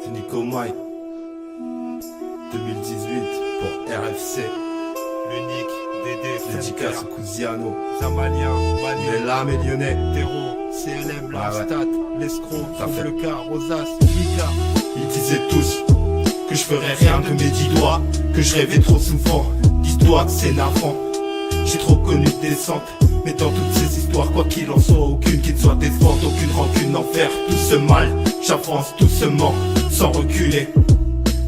C'est Nico Mike 2018 pour RFC. L'unique, Dédé, Dédicace au Cousiano. Zamalien, On Manuel, est là, mes Lyonnais. Terreau, CLM, Ouais, ouais. Lastat, L'escroc, Ça fait. le cas, Rosas, Mika. Ils disaient tous que je ferais rien de mes 10 doigts, que je rêvais trop souvent d'histoires de Sénafant. J'ai trop connu de descente, mais dans toutes ces histoires, quoi qu'il en soit, aucune qui ne soit décevante, aucune rancune n'en faire. Tout ce mal, j'avance doucement, sans reculer.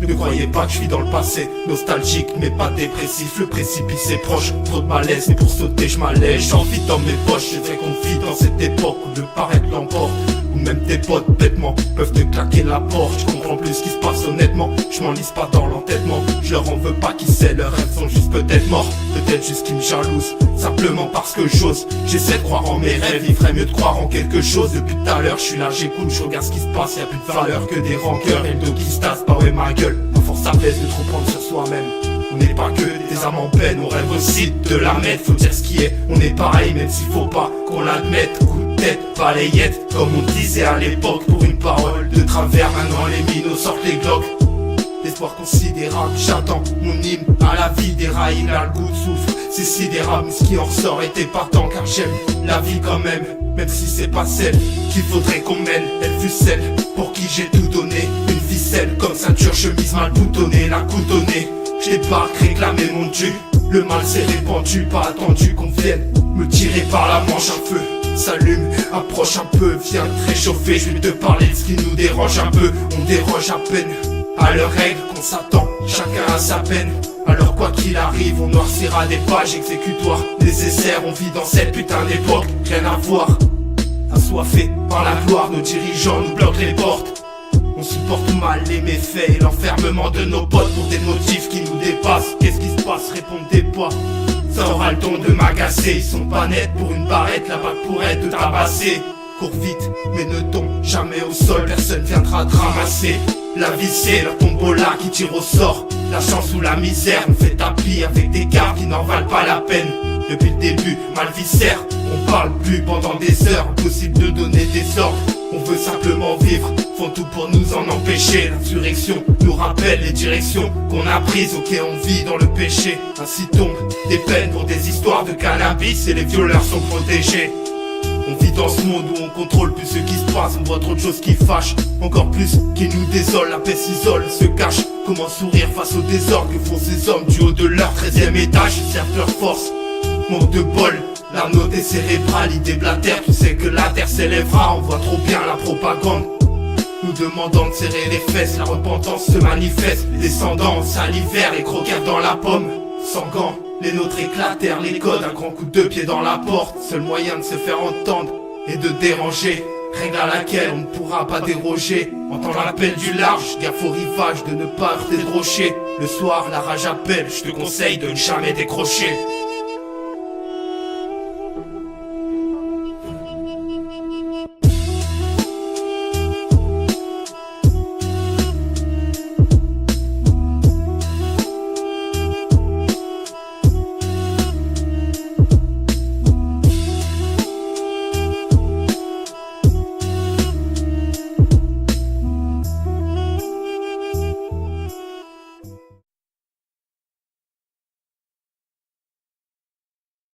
Ne croyez pas que je vis dans le passé, nostalgique mais pas dépressif. Le précipice est proche, trop de malaise, et pour sauter je m'allège. J'envie dans mes poches, j'ai fait qu'on vit dans cette époque où le paraître l'emporte. Où même tes potes bêtement peuvent te claquer la porte. Je comprends plus ce qui se passe honnêtement, je m'enlise pas dans l'entêtement. Je leur en veux pas, qui sait, leurs rêves sont juste peut-être morts. Peut-être juste qu'ils me jalousent, simplement parce que j'ose. J'essaie de croire en mes rêves, il ferait mieux de croire en quelque chose. Depuis tout à l'heure, je suis là, j'écoute, je regarde ce qui se passe. Y'a plus de valeur que des rancœurs et le dos qui se tasse. Bah ouais, ma gueule, à force ça pèse de trop prendre sur soi-même. On n'est pas que des âmes en peine, on rêve aussi de la mettre. Faut dire ce qui est, on est pareil même s'il faut pas qu'on l'admette. Coup de tête, balayette, comme on disait à l'époque. Pour une parole de travers, maintenant les minos sortent les glocks. L'espoir considérable, j'attends mon hymne à la vie des rails, il a le goût de souffle. C'est sidérable, mais ce qui en ressort était partant car j'aime la vie quand même. Même si c'est pas celle qu'il faudrait qu'on mène. Elle fut celle pour qui j'ai tout donné. Une ficelle comme ceinture, chemise mal boutonnée, la coutonnée. J'ai pas réclamé mon dû. Le mal s'est répandu, pas attendu qu'on vienne me tirer par la manche. Un feu s'allume, approche un peu, viens te réchauffer. Je vais te parler de ce qui nous dérange un peu. On déroge à peine à leurs règles qu'on s'attend, chacun a sa peine. Alors quoi qu'il arrive, on noircira des pages exécutoires nécessaires. On vit dans cette putain d'époque, rien à voir. Assoiffés par la gloire, nos dirigeants nous bloquent les portes. On supporte mal les méfaits et l'enfermement de nos potes pour des motifs qui nous dépassent. Qu'est-ce qui se passe, répondez pas. Ça aura le ton de m'agacer. Ils sont pas nets pour une barrette, la bague pourrait te tabasser. Cours vite, mais ne tombe jamais au sol, personne viendra te ramasser. La vie c'est la tombola qui tire au sort. La chance ou la misère nous fait tapis avec des cartes qui n'en valent pas la peine. Depuis le début, mal viscère, on parle plus pendant des heures. Impossible de donner des ordres, on veut simplement vivre. Font tout pour nous en empêcher. L'insurrection nous rappelle les directions qu'on a prises. Ok, on vit dans le péché. Ainsi tombent des peines pour des histoires de cannabis et les violeurs sont protégés. On vit dans ce monde où on contrôle plus ce qui se passe. On voit trop de choses qui fâchent, encore plus qui nous désolent. La paix s'isole, se cache. Comment sourire face au désordre que font ces hommes du haut de leur 13e étage? Ils servent leur force, manque de bol. La note est cérébrale, idée blatère. Tu sais que la terre s'élèvera, on voit trop bien la propagande nous demandant de serrer les fesses. La repentance se manifeste, les descendants salivèrent, les croquèrent dans la pomme. Sans gants, les nôtres éclatèrent les codes, un grand coup de pied dans la porte. Seul moyen de se faire entendre et de déranger, règle à laquelle on ne pourra pas déroger. Entends l'appel du large, gaffe au rivage de ne pas heurter de rocher. Le soir la rage appelle, je te conseille de ne jamais décrocher.